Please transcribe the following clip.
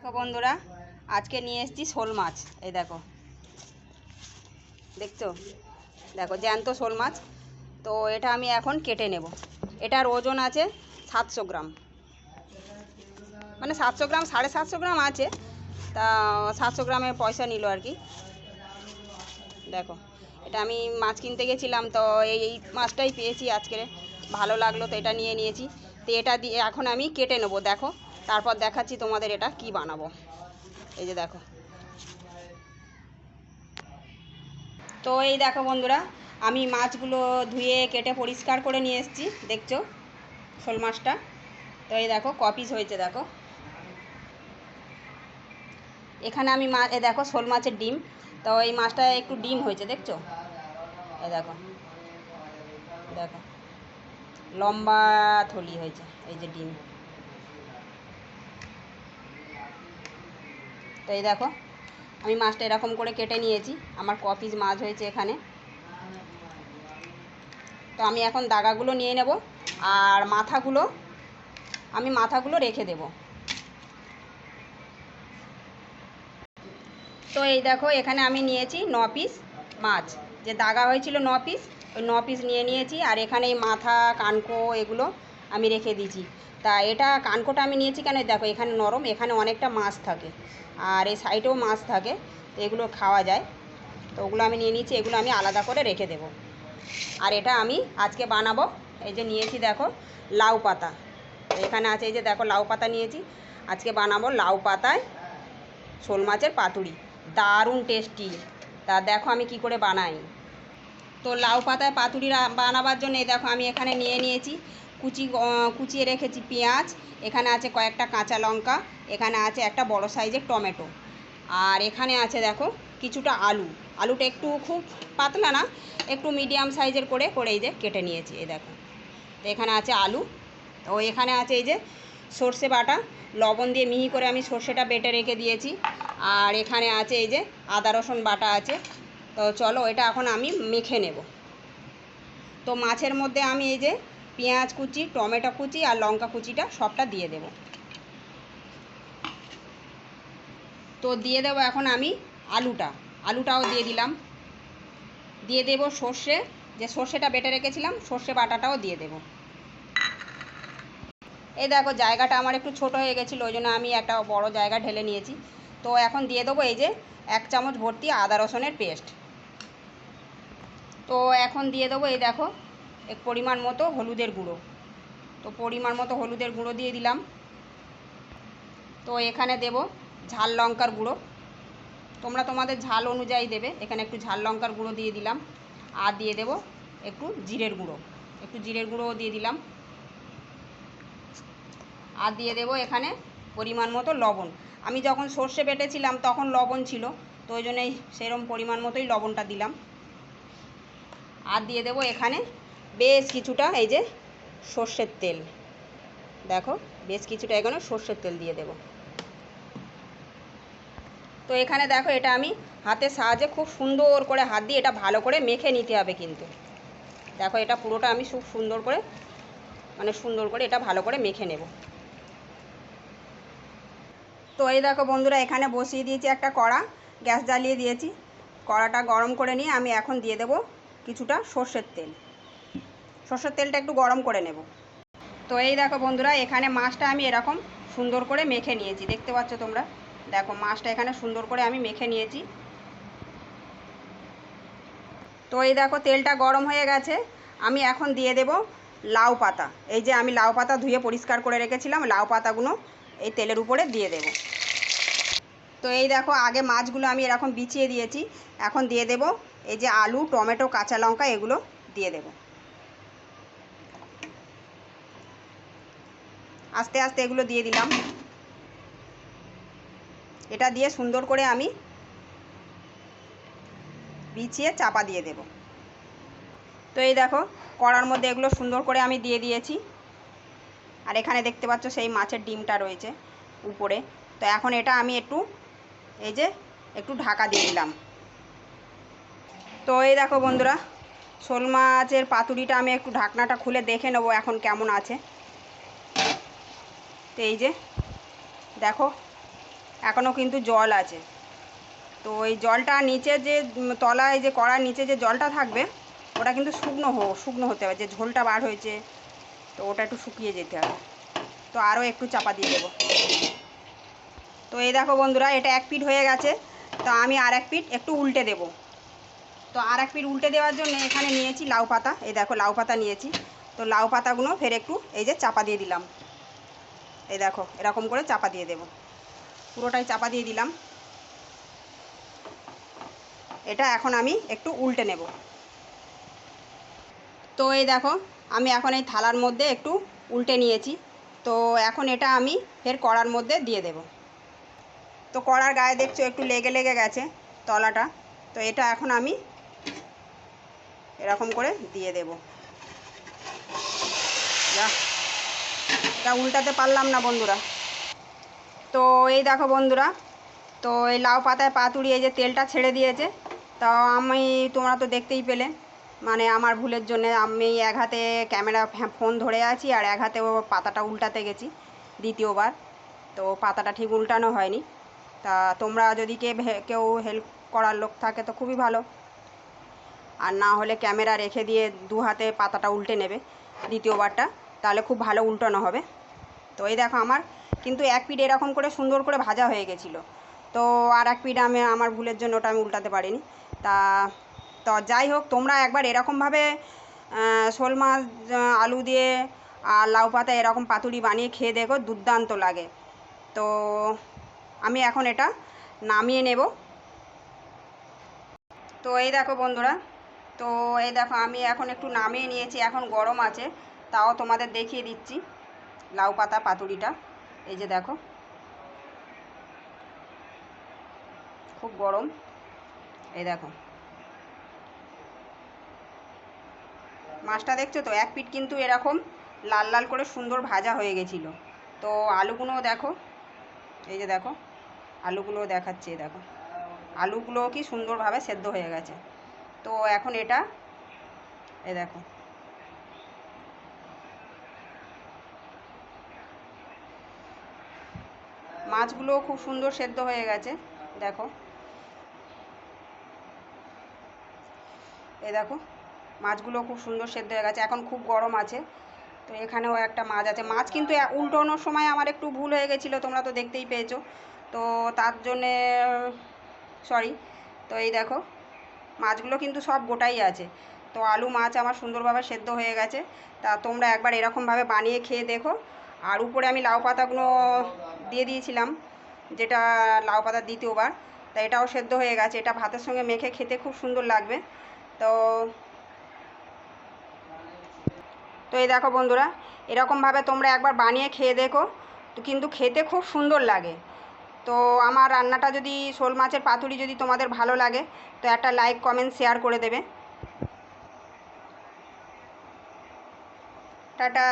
দেখো বন্ধুরা, আজকে নিয়ে এসেছি শোল মাছ। এই দেখো, দেখছো? দেখো জ্যান্ত শোল মাছ। তো এটা আমি এখন কেটে নেব। এটার ওজন আছে 700 গ্রাম, মানে 700 গ্রাম 750 গ্রাম আছে। তা 700 গ্রামের পয়সা নিল আর কি। দেখো, এটা আমি মাছ কিনতে গেছিলাম, তো এই মাছটাই পেয়েছি আজকে, ভালো লাগলো তো এটা নিয়ে নিয়েছি। তো এটা দিয়ে এখন আমি কেটে নেবো। দেখো, তারপর দেখাচ্ছি তোমাদের এটা কি বানাবো। এই যে দেখো, তো এই দেখো বন্ধুরা, আমি মাছগুলো ধুয়ে কেটে পরিষ্কার করে নিয়ে এসেছি। দেখছো শোল মাছটা? তো এই দেখো ক পিস হয়েছে। দেখো এখানে আমি দেখো শোল মাছের ডিম। তো এই মাছটা একটু ডিম হয়েছে, দেখছো? এই দেখো, দেখো লম্বা থলি হয়েছে, এই যে ডিম। তো এই দেখো, আমি মাছটা এরকম করে কেটে নিয়েছি। আমার ক পিস মাছ হয়েছে এখানে। তো আমি এখন দাগাগুলো নিয়ে নেব, আর মাথাগুলো রেখে দেব। তো এই দেখো, এখানে আমি নিয়েছি 9 পিস মাছ, যে দাগা হয়েছিল 9 পিস, ওই 9 পিস নিয়ে নিয়েছি। আর এখানে এই মাথা কানকো এগুলো আমি রেখে দিয়েছি। তা এটা কানকোটা আমি নিয়েছি কেন, দেখো এখানে নরম, এখানে অনেকটা মাছ থাকে, আর এই সাইডেও মাছ থাকে, তো এগুলো খাওয়া যায়। তো ওগুলো আমি নিয়ে নিয়েছি, এগুলো আমি আলাদা করে রেখে দেব। আর এটা আমি আজকে বানাবো। এই যে নিয়েছি দেখো লাউ পাতা, এখানে আছে এই যে দেখো লাউ পাতা নিয়েছি। আজকে বানাবো লাউ পাতায় শোল মাছের পাতুরি, দারুণ টেস্টি। তা দেখো আমি কি করে বানাই। তো লাউ পাতায় পাতুরি বানাবার জন্য এই দেখো আমি এখানে নিয়ে নিয়েছি কুচিয়ে রেখেছি পেঁয়াজ, এখানে আছে কয়েকটা কাঁচা লঙ্কা, এখানে আছে একটা বড় সাইজের টমেটো, আর এখানে আছে দেখো কিছুটা আলুটা একটু খুব পাতলা না, একটু মিডিয়াম সাইজের করে এই যে কেটে নিয়েছি। এই দেখো, তো এখানে আছে আলু। তো এখানে আছে এই যে সর্ষে বাটা, লবণ দিয়ে মিহি করে আমি সর্ষেটা বেটে রেখে দিয়েছি। আর এখানে আছে এই যে আদা রসুন বাটা আছে। তো চলো এটা এখন আমি মেখে নেব। তো মাছের মধ্যে আমি এই যে পেঁয়াজ কুচি, টমেটো কুচি আর লঙ্কা কুচিটা সবটা দিয়ে দেব। তো দিয়ে দেবো এখন আমি আলুটাও দিয়ে দিলাম। দিয়ে দেব সর্ষেটা বেটে রেখেছিলাম, সর্ষে বাটাটাও দিয়ে দেব। এই দেখো জায়গাটা আমার একটু ছোট হয়ে গেছিলো, ওই জন্য আমি একটা বড় জায়গা ঢেলে নিয়েছি। তো এখন দিয়ে দেবো এই যে 1 চামচ ভর্তি আদা রসুনের পেস্ট। তো এখন দিয়ে দেবো এই দেখো পরিমাণ মতো হলুদের গুঁড়ো। তো পরিমাণ মতো হলুদের গুঁড়ো দিয়ে দিলাম। তো এখানে দেব ঝাল লঙ্কার গুঁড়ো, তোমরা তোমাদের ঝাল অনুযায়ী দেবে। এখানে একটু ঝাল লঙ্কার গুঁড়ো দিয়ে দিলাম। আর দিয়ে দেব একটু জিরের গুঁড়োও দিয়ে দিলাম। আর দিয়ে দেব এখানে পরিমাণ মতো লবণ। আমি যখন সর্ষে বেটেছিলাম তখন লবণ ছিল, তো ওই জন্যই সেরকম পরিমাণ মতোই লবণটা দিলাম। আর দিয়ে দেব এখানে বেশ কিছুটা এই যে সর্ষের তেল। দেখো বেশ কিছুটা এখানে সর্ষের তেল দিয়ে দেব। তো এখানে দেখো এটা আমি হাতের সাহায্যে খুব সুন্দর করে হাত দিয়ে এটা ভালো করে মেখে নিতে হবে কিন্তু। দেখো এটা পুরোটা আমি খুব সুন্দর করে এটা ভালো করে মেখে নেব। তো এই দেখো বন্ধুরা, এখানে বসিয়ে দিয়েছি একটা কড়া, গ্যাস জ্বালিয়ে দিয়েছি। কড়াটা গরম করে নিয়ে আমি এখন দিয়ে দেব কিছুটা সর্ষের তেলটা একটু গরম করে নেব। তো এই দেখো বন্ধুরা, এখানে মাছটা আমি এরকম সুন্দর করে মেখে নিয়েছি, দেখতে পাচ্ছ তোমরা। দেখো মাছটা এখানে সুন্দর করে আমি মেখে নিয়েছি। তো এই দেখো তেলটা গরম হয়ে গেছে, আমি এখন দিয়ে দেব লাউ পাতা। এই যে আমি লাউ পাতা ধুয়ে পরিষ্কার করে রেখেছিলাম, লাউ পাতাগুলো এই তেলের উপরে দিয়ে দেব। তো এই দেখো আগে মাছগুলো আমি এরকম বিছিয়ে দিয়েছি, এখন দিয়ে দেব এই যে আলু, টমেটো, কাঁচা লঙ্কা এগুলো দিয়ে দেব। আস্তে আস্তে এগুলো দিয়ে দিলাম। এটা দিয়ে সুন্দর করে আমি বিছিয়ে চাপা দিয়ে দেব। তো এই দেখো কড়ার মধ্যে এগুলো সুন্দর করে আমি দিয়ে দিয়েছি। আর এখানে দেখতে পাচ্ছ সেই মাছের ডিমটা রয়েছে উপরে। তো এখন এটা আমি একটু ঢাকা দিয়ে দিলাম। তো এই দেখো বন্ধুরা, শোল মাছের পাতুরিটা আমি একটু ঢাকনাটা খুলে দেখে নেবো এখন কেমন আছে। তো এই যে দেখো এখনও কিন্তু জল আছে। তো এই জলটা নিচে যে তলায় যে কড়ার নিচে যে জলটা থাকবে ওটা কিন্তু শুকনো হতে হবে, যে ঝোলটা বার হয়েছে তো ওটা একটু শুকিয়ে যেতে হবে। তো আরও একটু চাপা দিয়ে দেবো। তো এই দেখো বন্ধুরা, এটা এক পিঠ হয়ে গেছে। তো আমি আর এক পিঠ একটু উল্টে দেব। তো আর এক পিঠ উল্টে দেওয়ার জন্য এখানে নিয়েছি লাউ পাতা। এই দেখো লাউ পাতা নিয়েছি। তো লাউ পাতাগুলো ফের একটু এই যে চাপা দিয়ে দিলাম। এই দেখো এরকম করে চাপা দিয়ে দেব, পুরোটাই চাপা দিয়ে দিলাম। এটা এখন আমি একটু উল্টে নেব। তো এই দেখো আমি এখন এই থালার মধ্যে একটু উল্টে নিয়েছি। তো এখন এটা আমি ফের কড়ার মধ্যে দিয়ে দেব। তো কড়ার গায়ে দেখছো একটু লেগে লেগে গেছে তলাটা। তো এটা এখন আমি এরকম করে দিয়ে দেব। এটা উল্টাতে পারলাম না বন্ধুরা। তো এই দেখো বন্ধুরা, তো এই লাউ পাতায় পাতুড়ি এই যে তেলটা ছেড়ে দিয়েছে। তো তোমরা তো দেখতেই পেলে, মানে আমার ভুলের জন্য আমি এক হাতে ক্যামেরা ফোন ধরে আছি আর এক হাতে ও পাতাটা উল্টাতে গেছি দ্বিতীয়বার। তো পাতাটা ঠিক উল্টানো হয়নি। তা তোমরা যদি কেউ হেল্প করার লোক থাকে তো খুবই ভালো, আর না হলে ক্যামেরা রেখে দিয়ে দু হাতে পাতাটা উল্টে নেবে দ্বিতীয়বারটা, তাহলে খুব ভালো উল্টানো হবে। তো এই দেখো আমার কিন্তু এক পিঠ এরকম করে সুন্দর করে ভাজা হয়ে গেছিলো। তো আর এক পিঠ আমার ভুলের জন্য ওটা আমি উল্টাতে পারিনি। তা তো যাই হোক, তোমরা একবার এরকমভাবে শোল মাছ আলু দিয়ে আর লাউ পাতা এরকম পাতুরি বানিয়ে খেয়ে দেখো, দুর্দান্ত লাগে। তো আমি এখন এটা নামিয়ে নেব। তো এই দেখো বন্ধুরা, তো এই দেখো আমি এখন একটু নামিয়ে নিয়েছি, এখন গরম আছে। তাও তোমাদের দেখিয়ে দিচ্ছি লাউ পাতা পাতুরিটা। এই যে দেখো খুব গরম। এই দেখো মাছটা দেখছো তো, এক পিঠ কিন্তু এরকম লাল লাল করে সুন্দর ভাজা হয়ে গেছিলো। তো আলুগুলোও দেখো, এই যে দেখো আলুগুলোও দেখাচ্ছে, দেখো আলুগুলোও কি সুন্দরভাবে সেদ্ধ হয়ে গেছে। তো এখন এটা এই দেখো মাছগুলোও খুব সুন্দর সেদ্ধ হয়ে গেছে। দেখো এই দেখো মাছগুলো খুব সুন্দর সেদ্ধ হয়ে গেছে, এখন খুব গরম আছে। তো এখানেও একটা মাছ আছে। মাছ কিন্তু উল্টোনোর সময় আমার একটু ভুল হয়ে গেছিলো, তোমরা তো দেখতেই পেয়েছো। তো তার জন্যে সরি। তো এই দেখো মাছগুলো কিন্তু সব গোটাই আছে। তো আলু মাছ আমার সুন্দরভাবে সেদ্ধ হয়ে গেছে। তা তোমরা একবার এরকমভাবে বানিয়ে খেয়ে দেখো। আর উপরে আমি লাউ পাতাগুলো দিয়ে দিয়েছিলাম, যেটা লাউ পাতার দ্বিতীয়বার। তা এটাও সেদ্ধ হয়ে গেছে, এটা ভাতের সঙ্গে মেখে খেতে খুব সুন্দর লাগবে। তো তো এই দেখো বন্ধুরা, এরকমভাবে তোমরা একবার বানিয়ে খেয়ে দেখো, তো কিন্তু খেতে খুব সুন্দর লাগে। তো আমার রান্নাটা যদি শোল মাছের পাতুরি যদি তোমাদের ভালো লাগে তো একটা লাইক কমেন্ট শেয়ার করে দেবে। টাটা।